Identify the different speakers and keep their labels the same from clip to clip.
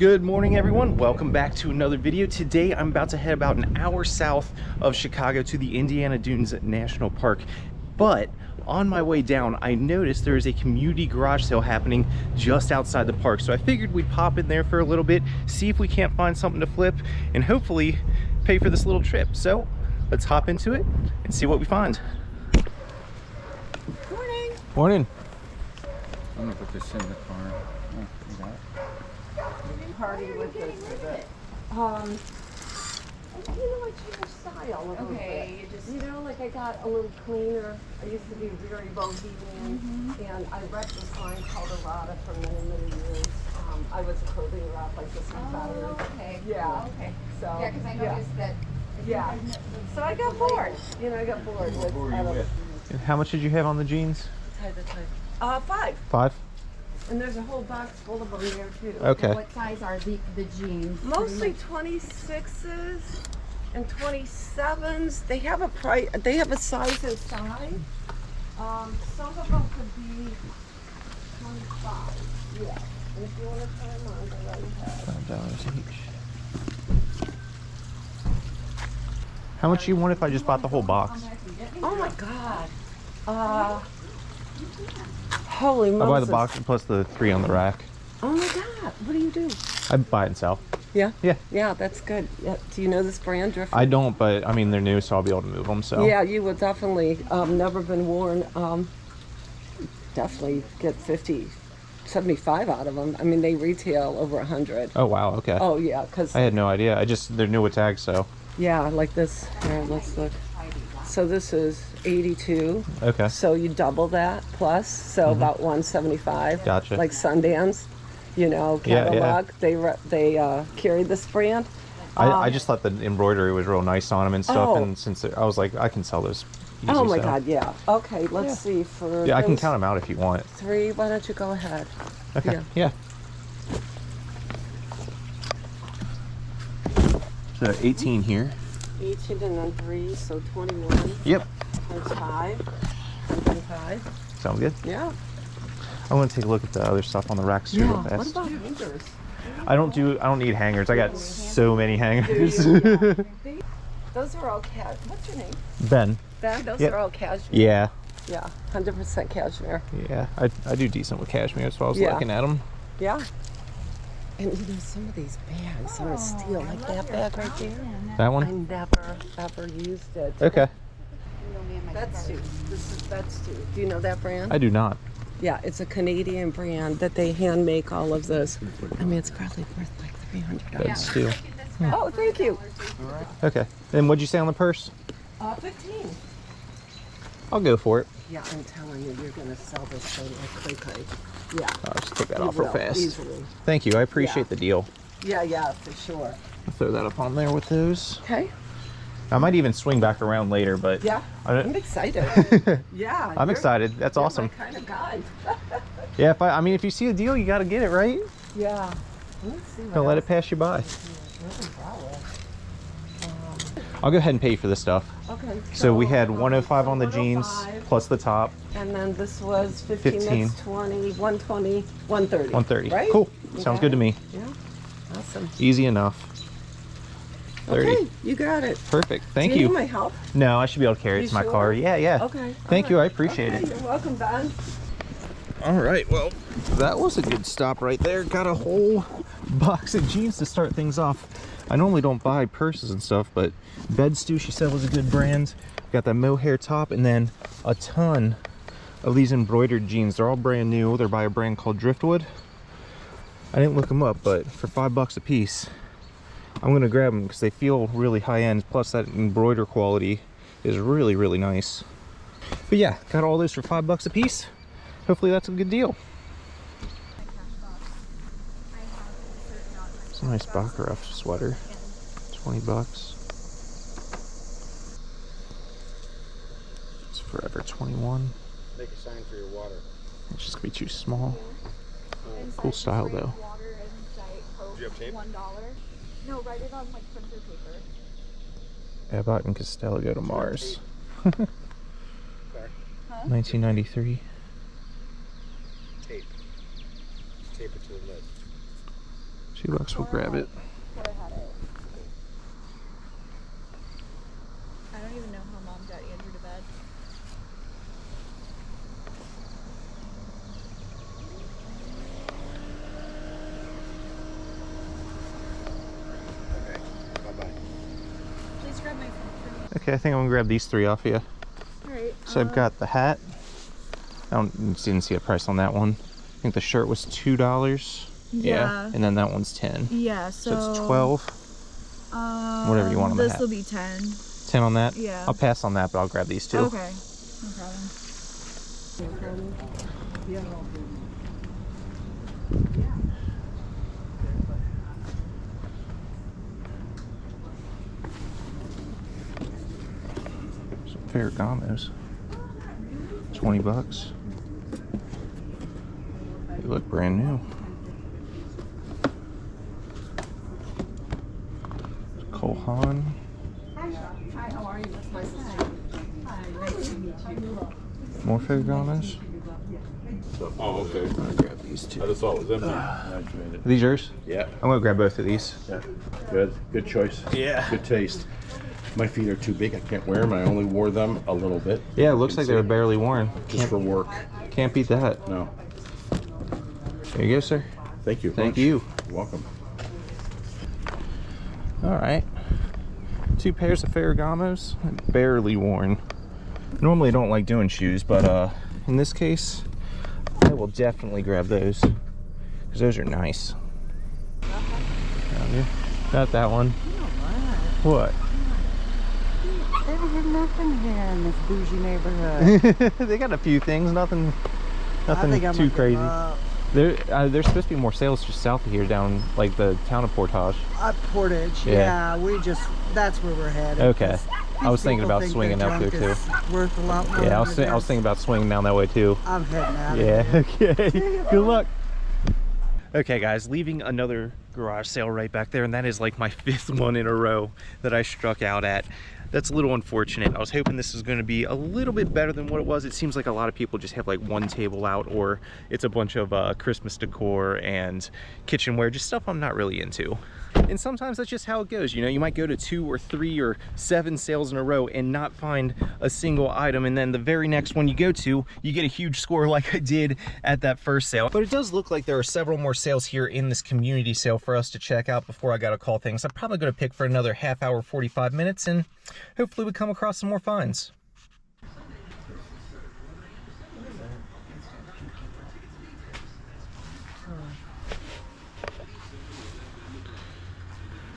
Speaker 1: Good morning, everyone. Welcome back to another video. Today I'm about to head about an hour south of Chicago to the Indiana Dunes National Park. But on my way down, I noticed there is a community garage sale happening just outside the park. So I figured we'd pop in there for a little bit, see if we can't find something to flip, and hopefully pay for this little trip. So let's hop into it and see what we find.
Speaker 2: Morning.
Speaker 1: Morning.
Speaker 3: I'm gonna put this in the car. Oh, you got it?
Speaker 2: Party with this. You know, I changed style a little bit. You know, like I got a little cleaner. I used to be very bohemian, and I read this line called Erotta for many, many years. I was a clothing rep, like this entire.
Speaker 4: Oh, okay.
Speaker 2: Yeah.
Speaker 4: Okay.
Speaker 2: So.
Speaker 4: Yeah, because I noticed that.
Speaker 2: Yeah. So I got bored. You know, I got bored with.
Speaker 3: Who were you with?
Speaker 1: And how much did you have on the jeans?
Speaker 2: $5.
Speaker 1: 5?
Speaker 2: And there's a whole box full of them there too.
Speaker 1: Okay.
Speaker 4: What size are the jeans?
Speaker 2: Mostly 26s and 27s. They have a price. They have a size inside. Some of them could be 25. Yeah. And if you want to try them on, go right ahead.
Speaker 1: $5 each. How much you want if I just bought the whole box?
Speaker 2: Oh my God. Holy Moses.
Speaker 1: I buy the box plus the 3 on the rack.
Speaker 2: Oh my God. What do you do?
Speaker 1: I buy it and sell.
Speaker 2: Yeah.
Speaker 1: Yeah.
Speaker 2: Yeah, that's good. Yeah. Do you know this brand, Thrifting?
Speaker 1: I don't, but I mean they're new, so I'll be able to move them. So
Speaker 2: Yeah, you would definitely never been worn. Definitely get 50, 75 out of them. I mean, they retail over 100.
Speaker 1: Oh wow, okay.
Speaker 2: Oh yeah, because
Speaker 1: I had no idea. They're new with tags, so
Speaker 2: yeah, like this. Here, let's look. So this is 82.
Speaker 1: okay.
Speaker 2: So you double that plus, so about 175.
Speaker 1: Gotcha.
Speaker 2: Like Sundance, you know,
Speaker 1: Yeah, yeah.
Speaker 2: catalog. They carry this brand.
Speaker 1: I just thought the embroidery was real nice on them and stuff,
Speaker 2: Oh.
Speaker 1: and since I was like, I can sell those. Easy,
Speaker 2: Oh my
Speaker 1: so.
Speaker 2: God, yeah. Okay, let's see for
Speaker 1: Yeah, I can
Speaker 2: those
Speaker 1: count them out if you want.
Speaker 2: 3. Why don't you go ahead?
Speaker 1: Okay.
Speaker 2: Yeah.
Speaker 1: So 18 here.
Speaker 2: 18 and then 3, so 21.
Speaker 1: Yep.
Speaker 2: Times 5. 25.
Speaker 1: Sounds good.
Speaker 2: Yeah.
Speaker 1: I want to take a look at the other stuff on the racks too real
Speaker 2: What
Speaker 1: fast.
Speaker 2: about hangers?
Speaker 1: I don't need hangers. I got so many hangers.
Speaker 2: Those are all cashmere. What's your name?
Speaker 1: Ben.
Speaker 2: Ben? Those
Speaker 1: Yep.
Speaker 2: are all cashmere.
Speaker 1: Yeah.
Speaker 2: Yeah, 100% cashmere.
Speaker 1: Yeah. I do decent with cashmere, so I was
Speaker 2: Yeah.
Speaker 1: looking at them.
Speaker 2: Yeah. And you know, some of these bags are steel, like that bag right there.
Speaker 1: That
Speaker 2: I
Speaker 1: one?
Speaker 2: never, ever used it.
Speaker 1: Okay.
Speaker 2: That's Stu. That's Stu. Do you know that brand?
Speaker 1: I do not.
Speaker 2: Yeah, it's a Canadian brand that they hand make all of this. I mean, it's probably worth like $300.
Speaker 1: That's steel.
Speaker 2: Oh, thank you.
Speaker 1: Okay. And what'd you say on the purse?
Speaker 2: 15.
Speaker 1: I'll go for it.
Speaker 2: Yeah, I'm telling you, you're gonna sell this thing like cray-cray. Yeah.
Speaker 1: I'll just take that
Speaker 2: you
Speaker 1: off real
Speaker 2: will,
Speaker 1: fast.
Speaker 2: Easily.
Speaker 1: Thank you. I appreciate
Speaker 2: Yeah.
Speaker 1: the deal.
Speaker 2: Yeah, for sure.
Speaker 1: I'll throw that up on there with those.
Speaker 2: Okay.
Speaker 1: I might even swing back around later, but
Speaker 2: Yeah.
Speaker 1: I
Speaker 2: I'm
Speaker 1: don't,
Speaker 2: excited. Yeah.
Speaker 1: I'm
Speaker 2: you're-
Speaker 1: excited. That's
Speaker 2: you're
Speaker 1: awesome.
Speaker 2: my kind of guy.
Speaker 1: Yeah, if you see a deal, you got to get it, right?
Speaker 2: Yeah. Let's see what
Speaker 1: Don't let it
Speaker 2: else.
Speaker 1: pass you by.
Speaker 2: Really well.
Speaker 1: I'll go ahead and pay for this stuff.
Speaker 2: Okay.
Speaker 1: So we had 105 on the jeans
Speaker 2: 105,
Speaker 1: plus the top,
Speaker 2: and then this was 15. That's 20, 120, 130.
Speaker 1: 130.
Speaker 2: Right?
Speaker 1: Cool.
Speaker 2: You
Speaker 1: Sounds
Speaker 2: got
Speaker 1: good to
Speaker 2: it?
Speaker 1: me.
Speaker 2: Yeah. Awesome.
Speaker 1: Easy enough. 30.
Speaker 2: Okay, you got it.
Speaker 1: Perfect. Thank
Speaker 2: Do you
Speaker 1: you.
Speaker 2: need my help?
Speaker 1: No, I should be able to carry it
Speaker 2: You
Speaker 1: to my
Speaker 2: sure?
Speaker 1: car. Yeah, yeah.
Speaker 2: Okay.
Speaker 1: Thank you. I appreciate
Speaker 2: Okay,
Speaker 1: it.
Speaker 2: You're welcome, Ben.
Speaker 1: All right. Well, that was a good stop right there. Got a whole box of jeans to start things off. I normally don't buy purses and stuff, but Bed Stew, she said, was a good brand. Got that mohair top and then a ton of these embroidered jeans. They're all brand new. They're by a brand called Driftwood. I didn't look them up, but for $5 a piece, I'm gonna grab them because they feel really high end. Plus that embroider quality is really, really nice. But yeah, got all those for $5 a piece. Hopefully that's a good deal. It's a nice Baccarat sweater. 20 bucks. It's Forever 21.
Speaker 3: Make a sign for your water.
Speaker 1: It's just gonna be too small. Cool style though.
Speaker 3: Do you have tape?
Speaker 4: $1. No, write it on like printer paper.
Speaker 1: Abbott and Costello go to Mars.
Speaker 3: Sorry.
Speaker 1: 1993.
Speaker 3: Tape. Tape it to the lid.
Speaker 1: $2 we'll grab it.
Speaker 5: I don't even know how Mom got Andrew to bed.
Speaker 3: Okay. Bye-bye.
Speaker 5: Please grab my phone for me.
Speaker 1: Okay, I think I'm gonna grab these 3 off of you.
Speaker 5: Alright.
Speaker 1: So I've got the hat. Didn't see a price on that one. I think the shirt was $2.
Speaker 5: Yeah.
Speaker 1: And then that one's 10.
Speaker 5: Yeah,
Speaker 1: So it's 12. Whatever you want on the hat.
Speaker 5: This will be 10.
Speaker 1: 10 on that?
Speaker 5: Yeah.
Speaker 1: I'll pass on that, but I'll grab these 2.
Speaker 5: Okay. No problem.
Speaker 1: Some Ferragamos. $20. They look brand new. Cole Haan.
Speaker 2: Hi, how are you? That's my sister. Hi, nice to meet you.
Speaker 1: More Ferragamos.
Speaker 3: Oh, okay.
Speaker 1: I'll grab these 2.
Speaker 3: I just thought it was empty.
Speaker 1: Are these yours?
Speaker 6: Yeah,
Speaker 1: I'm gonna grab both of these.
Speaker 6: yeah, good choice.
Speaker 1: Yeah.
Speaker 6: Good taste. My feet are too big, I can't wear them. I only wore them a little bit.
Speaker 1: Yeah, it looks like they were barely worn.
Speaker 6: Just for work.
Speaker 1: Can't beat that.
Speaker 6: No,
Speaker 1: There you go, sir.
Speaker 6: thank you.
Speaker 1: Thank
Speaker 6: much.
Speaker 1: you.
Speaker 6: You're welcome.
Speaker 1: All right. 2 pairs of Ferragamos, barely worn. Normally I don't like doing shoes, but in this case, I will definitely grab those because those are nice. Not that one. What?
Speaker 2: There's nothing here in this bougie neighborhood.
Speaker 1: They got a few things, nothing
Speaker 2: think I'm
Speaker 1: too
Speaker 2: gonna
Speaker 1: crazy.
Speaker 2: give up.
Speaker 1: There's supposed to be more sales just south of here, down like the town of Portage.
Speaker 2: Portage,
Speaker 1: Yeah.
Speaker 2: that's where we're headed.
Speaker 1: Okay. I was thinking about swinging up there too.
Speaker 2: Worth a lot more
Speaker 1: Yeah, I was thinking about swinging down that way too.
Speaker 2: I'm heading out.
Speaker 1: Yeah, okay. Good luck. Okay, guys, leaving another garage sale right back there, and that is like my 5th one in a row that I struck out at. That's a little unfortunate. I was hoping this was going to be a little bit better than what it was. It seems like a lot of people just have like one table out, or it's a bunch of Christmas decor and kitchenware, just stuff I'm not really into. And sometimes that's just how it goes. You know, you might go to 2 or 3 or 7 sales in a row and not find a single item, and then the very next one you go to, you get a huge score like I did at that first sale. But it does look like there are several more sales here in this community sale for us to check out before I gotta call things. I'm probably gonna pick for another half hour, 45 minutes, and hopefully we come across some more finds.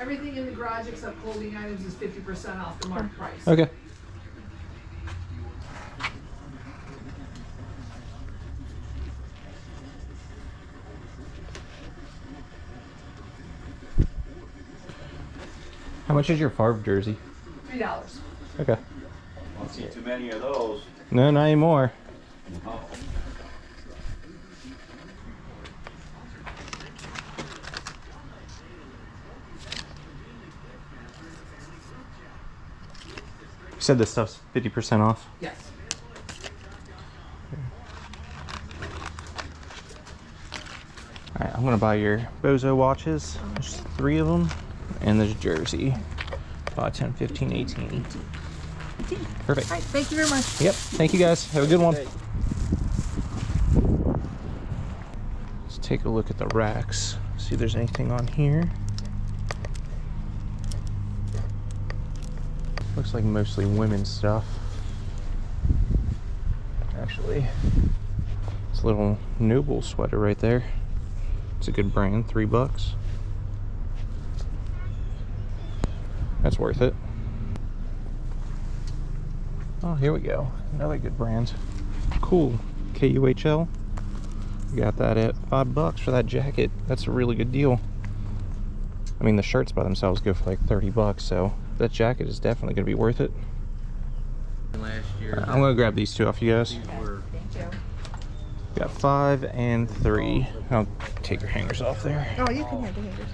Speaker 7: Everything in the garage except clothing items is 50% off the marked price.
Speaker 1: Okay. How much is your Favre jersey?
Speaker 7: $3.
Speaker 1: Okay.
Speaker 8: Don't see too many of those.
Speaker 1: No, not anymore.
Speaker 8: Oh.
Speaker 1: You said this stuff's 50% off?
Speaker 7: Yes.
Speaker 1: Alright, I'm gonna buy your Bozo watches. There's 3 of them. And there's jersey. 5, 10, 15, 18. Perfect.
Speaker 7: All right, thank you very much.
Speaker 1: Yep, thank you guys. Have a good one. Let's take a look at the racks. See if there's anything on here. Looks like mostly women's stuff. Actually, it's a little Noble sweater right there. It's a good brand, $3. That's worth it. Oh, here we go. Another good brand. Cool. KUHL. Got that at $5 for that jacket. That's a really good deal. I mean, the shirts by themselves go for like $30, so that jacket is definitely going to be worth it. I'm going to grab these 2 off you guys.
Speaker 5: Thank you.
Speaker 1: Got 5 and 3. I'll take your hangers off there.
Speaker 5: Oh, you can have the hangers.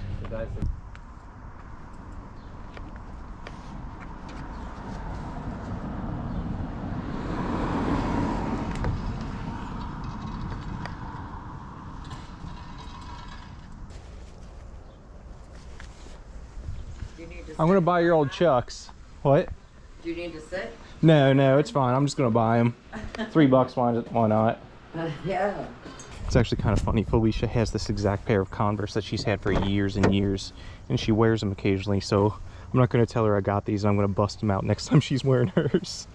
Speaker 2: Do you need to
Speaker 1: I'm gonna buy your old Chucks. What?
Speaker 2: Do you need to sit?
Speaker 1: No, it's fine. I'm just gonna buy them. $3, why not?
Speaker 2: Yeah.
Speaker 1: It's actually kind of funny. Felicia has this exact pair of Converse that she's had for years and years, and she wears them occasionally, so I'm not gonna tell her I got these. I'm gonna bust them out next time she's wearing hers.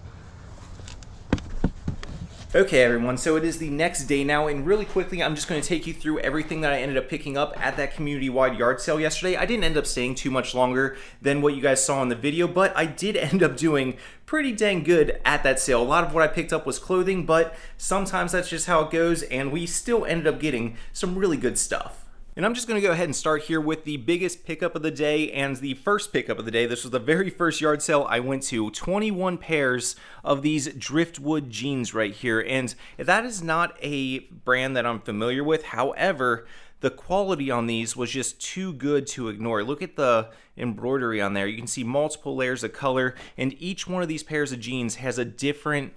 Speaker 1: Okay everyone, so it is the next day now, and really quickly I'm just going to take you through everything that I ended up picking up at that community-wide yard sale yesterday. I didn't end up staying too much longer than what you guys saw in the video, but I did end up doing pretty dang good at that sale. A lot of what I picked up was clothing, but sometimes that's just how it goes, and we still ended up getting some really good stuff. And I'm just going to go ahead and start here with the biggest pickup of the day and the first pickup of the day. This was the very first yard sale I went to. 21 pairs of these driftwood jeans right here. And that is not a brand that I'm familiar with. However, the quality on these was just too good to ignore. Look at the embroidery on there. You can see multiple layers of color, and each one of these pairs of jeans has a different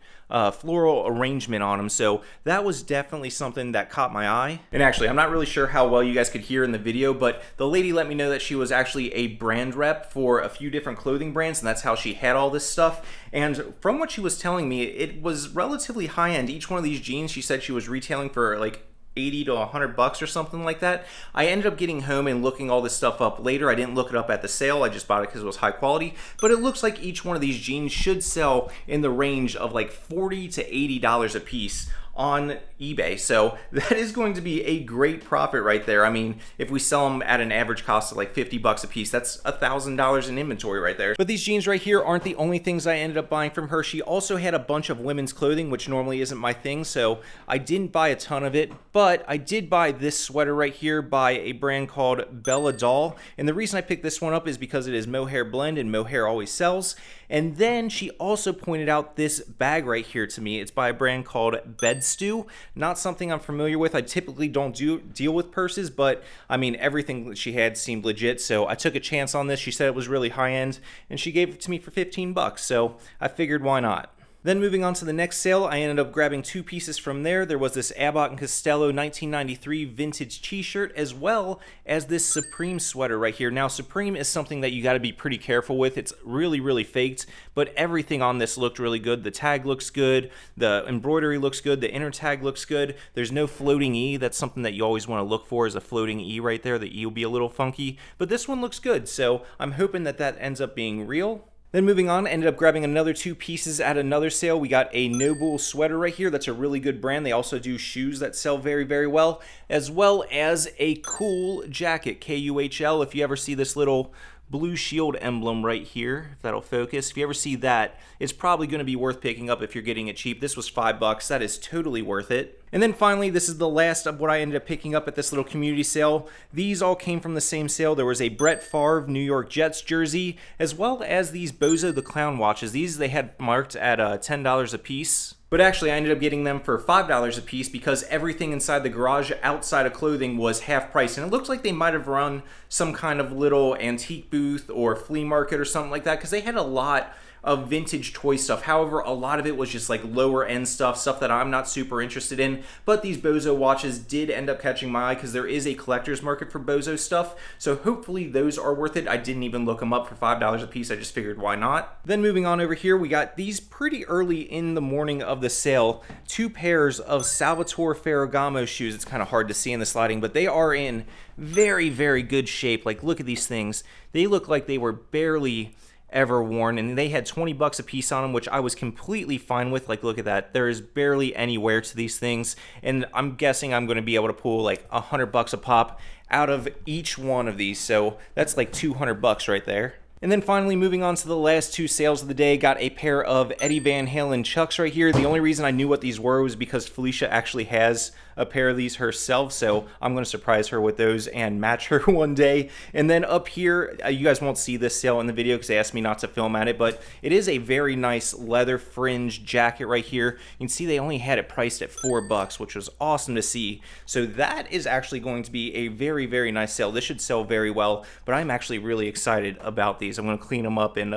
Speaker 1: floral arrangement on them, so that was definitely something that caught my eye. And actually, I'm not really sure how well you guys could hear in the video, but the lady let me know that she was actually a brand rep for a few different clothing brands, and that's how she had all this stuff. And from what she was telling me, it was relatively high-end. Each one of these jeans, she said she was retailing for like 80 to 100 bucks or something like that. I ended up getting home and looking all this stuff up later. I didn't look it up at the sale. I just bought it because it was high quality. But it looks like each one of these jeans should sell in the range of like $40 to $80 a piece on eBay. So that is going to be a great profit right there. I mean, if we sell them at an average cost of like 50 bucks a piece, that's $1,000 in inventory right there. But these jeans right here aren't the only things I ended up buying from her. She also had a bunch of women's clothing, which normally isn't my thing, so I didn't buy a ton of it, but I did buy this sweater right here by a brand called Bella Doll. And the reason I picked this one up is because it is mohair blend, and mohair always sells. And then she also pointed out this bag right here to me. It's by a brand called Bed Stew. Not something I'm familiar with. I typically don't deal with purses, but I mean, everything that she had seemed legit, so I took a chance on this. She said it was really high end, and she gave it to me for 15 bucks, so I figured why not. Then moving on to the next sale, I ended up grabbing two pieces from there. There was this Abbott & Costello 1993 vintage t-shirt, as well as this Supreme sweater right here. Now, Supreme is something that you got to be pretty careful with. It's really, really faked, but everything on this looked really good. The tag looks good, the embroidery looks good, the inner tag looks good. There's no floating E. That's something that you always want to look for, is a floating E right there. The E will be a little funky, but this one looks good, so I'm hoping that that ends up being real. Then moving on, ended up grabbing another two pieces at another sale. We got a Noble sweater right here. That's a really good brand. They also do shoes that sell very, very well, as well as a cool jacket, KUHL. If you ever see this little blue shield emblem right here, if that'll focus, if you ever see that, it's probably going to be worth picking up if you're getting it cheap. This was $5. That is totally worth it. And then finally, this is the last of what I ended up picking up at this little community sale. These all came from the same sale. There was a Brett Favre New York Jets jersey, as well as these Bozo the Clown watches. These they had marked at $10 a piece. But actually, I ended up getting them for $5 a piece because everything inside the garage outside of clothing was half price. And it looked like they might have run some kind of little antique booth or flea market or something like that, because they had a lot of vintage toy stuff. However, a lot of it was just like lower end stuff that I'm not super interested in. But these Bozo watches did end up catching my eye because there is a collector's market for Bozo stuff. So hopefully those are worth it. I didn't even look them up for $5 a piece. I just figured why not. Then moving on over here, we got these pretty early in the morning of the sale. Two pairs of Salvatore Ferragamo shoes. It's kind of hard to see in the lighting, but they are in very, very good shape. Like, look at these things. They look like they were barely ever worn, and they had 20 bucks a piece on them, which I was completely fine with. Like, look at that. There is barely any wear to these things, and I'm guessing I'm going to be able to pull like 100 bucks a pop out of each one of these, so that's like 200 bucks right there. And then finally, moving on to the last two sales of the day, got a pair of Eddie Van Halen Chucks right here. The only reason I knew what these were was because Felicia actually has a pair of these herself, so I'm going to surprise her with those and match her one day. And then up here, you guys won't see this sale in the video because they asked me not to film at it, but it is a very nice leather fringe jacket right here. You can see they only had it priced at $4, which was awesome to see. So that is actually going to be a very, very nice sale. This should sell very well, but I'm actually really excited about these. I'm going to clean them up and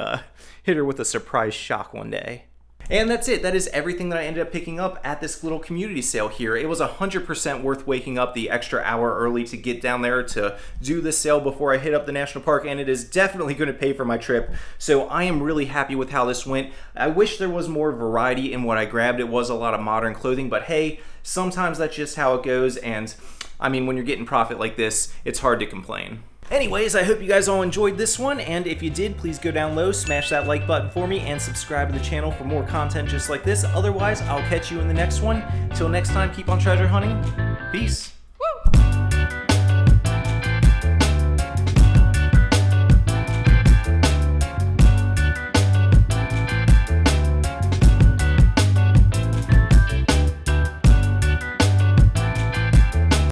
Speaker 1: hit her with a surprise shock one day. And that's it. That is everything that I ended up picking up at this little community sale here. It was 100% worth waking up the extra hour early to get down there to do this sale before I hit up the national park, and it is definitely going to pay for my trip. So I am really happy with how this went. I wish there was more variety in what I grabbed. It was a lot of modern clothing, but hey, sometimes that's just how it goes, and I mean, when you're getting profit like this, it's hard to complain. Anyways, I hope you guys all enjoyed this one, and if you did, please go down low, smash that like button for me, and subscribe to the channel for more content just like this. Otherwise, I'll catch you in the next one. Till next time, keep on treasure hunting. Peace.